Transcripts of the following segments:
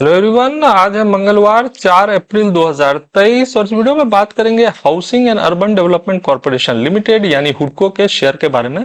Hello everyone, आज है मंगलवार 4 अप्रैल 2023 और इस वीडियो में बात करेंगे housing and urban development corporation limited यानी हुडको के शेयर के बारे में।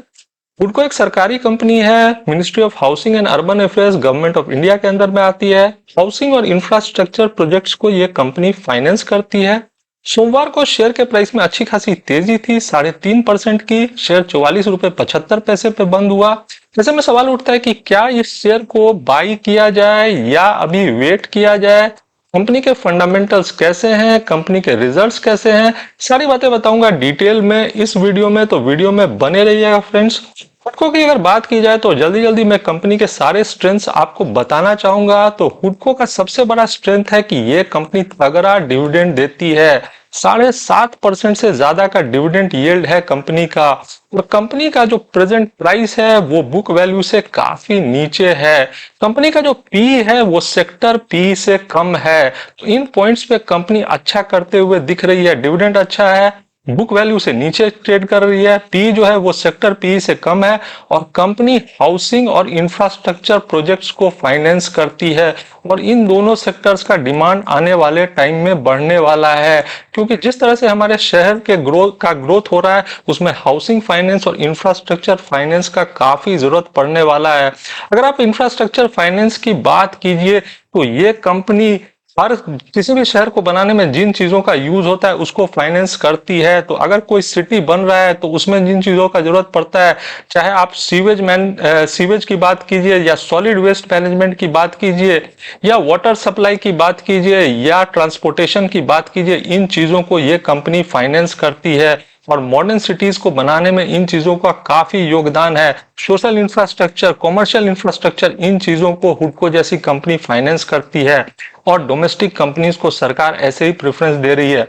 हुडको एक सरकारी कंपनी है, ministry of housing and urban affairs government of India के अंदर में आती है। हाउसिंग और इंफ्रास्ट्रक्चर प्रोजेक्ट्स को ये कंपनी फाइनेंस करती है। सोमवार को शेयर के प्राइस में अच्छी खासी तेजी थी, 3.5% की। शेयर 44 रुपए 75 पैसे पे बंद हुआ। ऐसे में सवाल उठता है कि क्या इस शेयर को बाई किया जाए या अभी वेट किया जाए। कंपनी के फंडामेंटल्स कैसे हैं, कंपनी के रिजल्ट्स कैसे हैं, सारी बातें बताऊंगा डिटेल में इस वीडियो में, तो वीडियो में बने रहिएगा फ्रेंड्स। हुडको की अगर बात की जाए तो जल्दी जल्दी मैं कंपनी के सारे स्ट्रेंथ्स आपको बताना चाहूंगा। तो हुडको का सबसे बड़ा स्ट्रेंथ है कि ये कंपनी तगड़ा डिविडेंड देती है। 7.5% से ज्यादा का डिविडेंड यील्ड है कंपनी का। और कंपनी का जो प्रेजेंट प्राइस है वो बुक वैल्यू से काफी नीचे है। कंपनी का जो पी है वो सेक्टर पी से कम है। तो इन पॉइंट्स पे कंपनी अच्छा करते हुए दिख रही है। डिविडेंड अच्छा है, बुक वैल्यू से नीचे ट्रेड कर रही है, पी जो है वो सेक्टर पी से कम है। और कंपनी हाउसिंग और इंफ्रास्ट्रक्चर प्रोजेक्ट्स को फाइनेंस करती है। और इन दोनों सेक्टर्स का डिमांड आने वाले टाइम में बढ़ने वाला है, क्योंकि जिस तरह से हमारे शहर के ग्रोथ हो रहा है उसमें हाउसिंग फाइनेंस और इंफ्रास्ट्रक्चर फाइनेंस का काफी जरूरत पड़ने वाला है। अगर आप इंफ्रास्ट्रक्चर फाइनेंस की बात कीजिए तो ये कंपनी हर किसी भी शहर को बनाने में जिन चीजों का यूज होता है उसको फाइनेंस करती है। तो अगर कोई सिटी बन रहा है तो उसमें जिन चीजों का जरूरत पड़ता है, चाहे आप सीवेज की बात कीजिए या सॉलिड वेस्ट मैनेजमेंट की बात कीजिए या वाटर सप्लाई की बात कीजिए या ट्रांसपोर्टेशन की बात कीजिए, इन चीजों को ये कंपनी फाइनेंस करती है। और मॉडर्न सिटीज को बनाने में इन चीजों का काफी योगदान है। सोशल इंफ्रास्ट्रक्चर, कॉमर्शियल इंफ्रास्ट्रक्चर, इन चीजों को हुडको जैसी कंपनी फाइनेंस करती है। और डोमेस्टिक कंपनीज को सरकार ऐसे ही प्रेफरेंस दे रही है।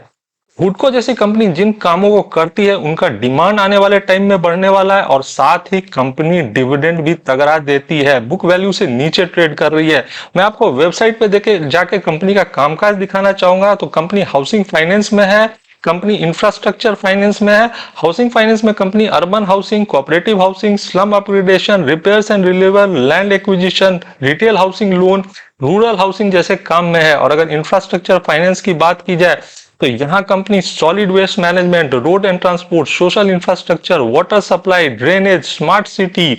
हुडको जैसी कंपनी जिन कामों को करती है उनका डिमांड आने वाले टाइम में बढ़ने वाला है। और साथ ही कंपनी डिविडेंड भी तगड़ा देती है, बुक वैल्यू से नीचे ट्रेड कर रही है। मैं आपको वेबसाइट पे देखे जाके कंपनी का कामकाज दिखाना चाहूंगा। तो कंपनी हाउसिंग फाइनेंस में है, कंपनी इंफ्रास्ट्रक्चर फाइनेंस में है। हाउसिंग फाइनेंस में company urban housing, cooperative housing, slum upgradation, repairs and reliever, land acquisition, retail housing loan, rural housing जैसे काम में है। और अगर इंफ्रास्ट्रक्चर फाइनेंस की बात की जाए तो यहाँ company solid waste management, road and transport, social infrastructure, water supply, drainage, smart city,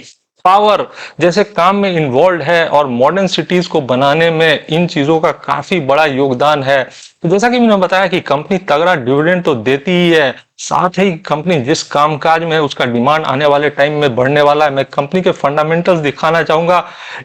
power जैसे काम में इन्वॉल्व है। और मॉडर्न सिटीज को बनाने में इन चीजों का काफी बड़ा योगदान है। तो जैसा कि मैंने बताया कि कंपनी तगड़ा डिविडेंड तो देती ही है, साथ ही कंपनी जिस कामकाज में है उसका डिमांड आने वाले टाइम में बढ़ने वाला है। मैं कंपनी के फंडामेंटल्स दिखाना चाहूंगा।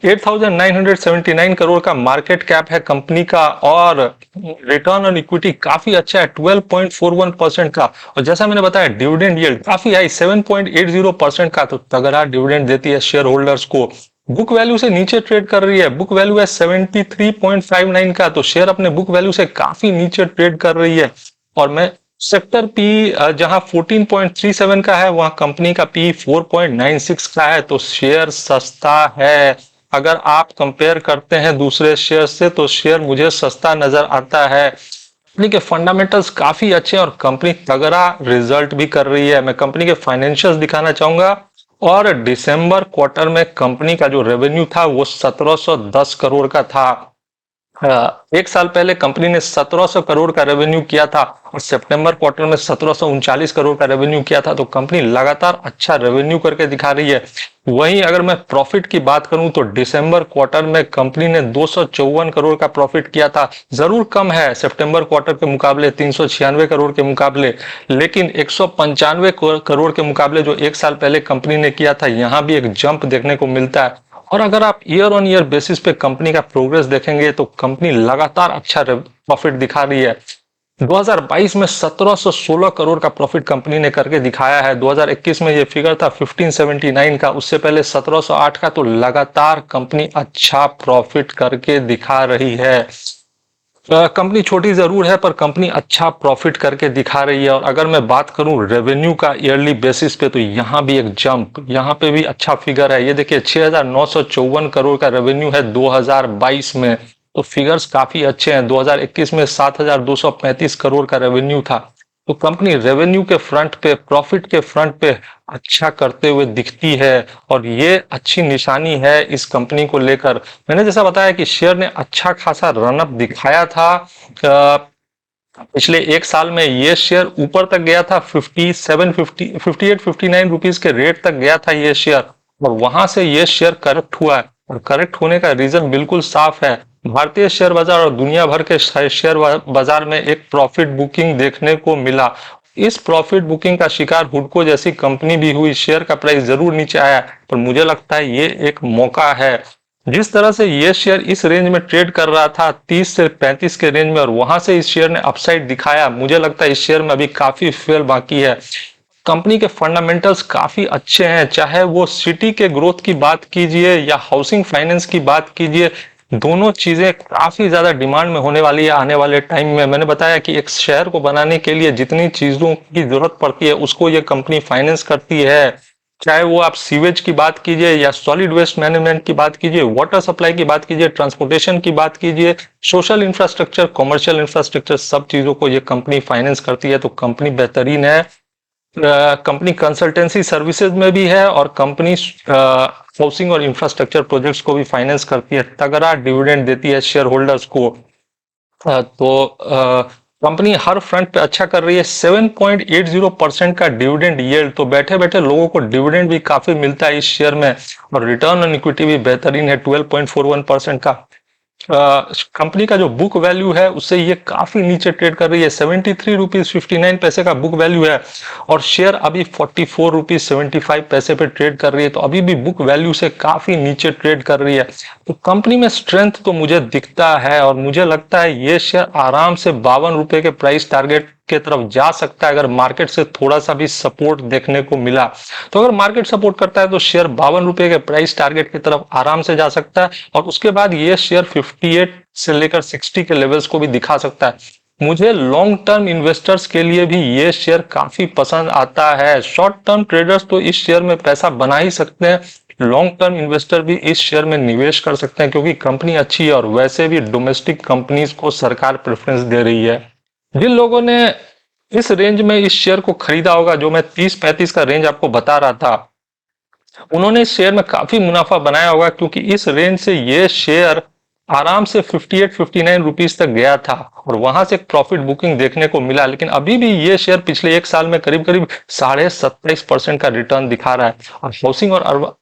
8,979 करोड़ का मार्केट कैप है कंपनी का। और रिटर्न ऑन इक्विटी काफी अच्छा है, 12.41% का। और जैसा मैंने बताया डिविडेंड यील्ड काफी हाई, 7.80% का। तो तगड़ा डिविडेंड देती है शेयर होल्डर्स को। बुक वैल्यू से नीचे ट्रेड कर रही है, बुक वैल्यू है 73.59 का। तो शेयर अपने बुक वैल्यू से काफी नीचे ट्रेड कर रही है। और मैं सेक्टर पी जहां 14.37 का है वहां कंपनी का पी 4.96 का है। तो शेयर सस्ता है। अगर आप कंपेयर करते हैं दूसरे शेयर से तो शेयर मुझे सस्ता नजर आता है। कंपनी के फंडामेंटल्स काफी अच्छे हैं और कंपनी तगड़ा रिजल्ट भी कर रही है। मैं कंपनी के फाइनेंशियल्स दिखाना चाहूंगा। और दिसंबर क्वार्टर में कंपनी का जो रेवेन्यू था वो 1710 करोड़ का था। एक साल पहले कंपनी ने 1700 करोड़ का रेवेन्यू किया था और सितंबर क्वार्टर में 1739 करोड़ का रेवेन्यू किया था। तो कंपनी लगातार अच्छा रेवेन्यू करके दिखा रही है। वहीं अगर मैं प्रॉफिट की बात करूं तो दिसंबर क्वार्टर में कंपनी ने 254 करोड़ का प्रॉफिट किया था। जरूर कम है सितंबर क्वार्टर के मुकाबले, 396 करोड़ के मुकाबले, लेकिन 195 करोड़ के मुकाबले जो एक साल पहले कंपनी ने किया था, यहां भी एक जंप देखने को मिलता है। और अगर आप ईयर ऑन ईयर बेसिस पे कंपनी का प्रोग्रेस देखेंगे तो कंपनी लगातार अच्छा प्रॉफिट दिखा रही है। 2022 में 1716 करोड़ का प्रॉफिट कंपनी ने करके दिखाया है। 2021 में ये फिगर था 1579 का, उससे पहले 1708 का। तो लगातार कंपनी अच्छा प्रॉफिट करके दिखा रही है। कंपनी छोटी जरूर है पर कंपनी अच्छा प्रॉफिट करके दिखा रही है। और अगर मैं बात करूं रेवेन्यू का ईयरली बेसिस पे तो यहां भी एक जंप, यहां पे भी अच्छा फिगर है। ये देखिए 6,954 करोड़ का रेवेन्यू है 2022 में। तो फिगर्स काफी अच्छे हैं। 2021 में 7,235 करोड़ का रेवेन्यू था। तो कंपनी रेवेन्यू के फ्रंट पे, प्रॉफिट के फ्रंट पे अच्छा करते हुए दिखती है और ये अच्छी निशानी है इस कंपनी को लेकर। मैंने जैसा बताया कि शेयर ने अच्छा खासा रनअप दिखाया था। पिछले एक साल में ये शेयर ऊपर तक गया था, 58-59 रुपीज के रेट तक गया था ये शेयर, और वहां से ये शेयर करेक्ट हुआ है। और करेक्ट होने का रीजन बिल्कुल साफ है। भारतीय शेयर बाजार और दुनिया भर के शेयर बाजार में एक प्रॉफिट बुकिंग देखने को मिला। इस प्रॉफिट बुकिंग का शिकार हुडको जैसी कंपनी भी हुई। शेयर का प्राइस जरूर नीचे आया, पर मुझे लगता है ये एक मौका है। जिस तरह से ये शेयर इस रेंज में ट्रेड कर रहा था 30 से 35 के रेंज में, और वहां से इस शेयर ने अपसाइड दिखाया, मुझे लगता है इस शेयर में अभी काफी फेल बाकी है। कंपनी के फंडामेंटल्स काफी अच्छे हैं, चाहे वो सिटी के ग्रोथ की बात कीजिए या हाउसिंग फाइनेंस की बात कीजिए, दोनों चीजें काफी ज्यादा डिमांड में होने वाली है आने वाले टाइम में। मैंने बताया कि एक शहर को बनाने के लिए जितनी चीजों की जरूरत पड़ती है उसको ये कंपनी फाइनेंस करती है। चाहे वो आप सीवेज की बात कीजिए या सॉलिड वेस्ट मैनेजमेंट की बात कीजिए, वाटर सप्लाई की बात कीजिए, ट्रांसपोर्टेशन की बात कीजिए, सोशल इंफ्रास्ट्रक्चर, कमर्शियल इंफ्रास्ट्रक्चर, सब चीजों को ये कंपनी फाइनेंस करती है। तो कंपनी बेहतरीन है। कंपनी कंसल्टेंसी सर्विसेज में भी है और कंपनी हाउसिंग और इंफ्रास्ट्रक्चर प्रोजेक्ट्स को भी फाइनेंस करती है। तगड़ा डिविडेंड देती है शेयर होल्डर्स को। तो कंपनी हर फ्रंट पे अच्छा कर रही है। 7.80% का डिविडेंड यील्ड, तो बैठे बैठे लोगों को डिविडेंड भी काफी मिलता है इस शेयर में। और रिटर्न ऑन इक्विटी भी बेहतरीन है, 12.41% का। कंपनी का जो बुक वैल्यू है उससे ये काफी नीचे ट्रेड कर रही है। 73 रुपीज 59 पैसे का बुक वैल्यू है और शेयर अभी 44 रुपीज 75 पैसे पे ट्रेड कर रही है। तो अभी भी बुक वैल्यू से काफी नीचे ट्रेड कर रही है। तो कंपनी में स्ट्रेंथ तो मुझे दिखता है और मुझे लगता है ये शेयर आराम से 52 रुपए के प्राइस टारगेट के तरफ जा सकता है, अगर मार्केट से थोड़ा सा भी सपोर्ट देखने को मिला। तो अगर मार्केट सपोर्ट करता है तो शेयर 52 रुपए के प्राइस टारगेट की तरफ आराम से जा सकता है, और उसके बाद ये शेयर 58 से लेकर 60 के लेवल्स को भी दिखा सकता है। मुझे लॉन्ग टर्म इन्वेस्टर्स के लिए भी ये शेयर काफी पसंद आता है। शॉर्ट टर्म ट्रेडर्स तो इस शेयर में पैसा बना ही सकते हैं, लॉन्ग टर्म इन्वेस्टर भी इस शेयर में निवेश कर सकते हैं, क्योंकि कंपनी अच्छी है और वैसे भी डोमेस्टिक कंपनीज को सरकार प्रेफरेंस दे रही है। जिन लोगों ने इस रेंज में इस शेयर को खरीदा होगा, जो मैं 30-35 का रेंज आपको बता रहा था, उन्होंने इस शेयर में काफी मुनाफा बनाया होगा, क्योंकि इस रेंज से ये शेयर आराम से 58-59 रुपीज तक गया था और वहां से एक प्रॉफिट बुकिंग देखने को मिला। लेकिन अभी भी ये शेयर पिछले एक साल में करीब करीब 27.5% का रिटर्न दिखा रहा है। और हाउसिंग और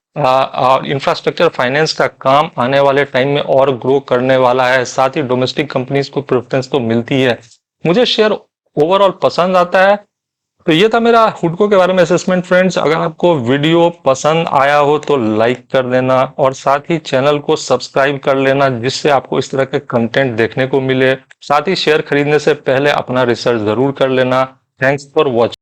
इंफ्रास्ट्रक्चर फाइनेंस का काम आने वाले टाइम में और ग्रो करने वाला है। साथ ही डोमेस्टिक कंपनीज को प्रेफरेंस तो मिलती है। मुझे शेयर ओवरऑल पसंद आता है। तो ये था मेरा हुडको के बारे में असेसमेंट फ्रेंड्स। अगर आपको वीडियो पसंद आया हो तो लाइक कर देना और साथ ही चैनल को सब्सक्राइब कर लेना, जिससे आपको इस तरह के कंटेंट देखने को मिले। साथ ही शेयर खरीदने से पहले अपना रिसर्च जरूर कर लेना। Thanks for watching.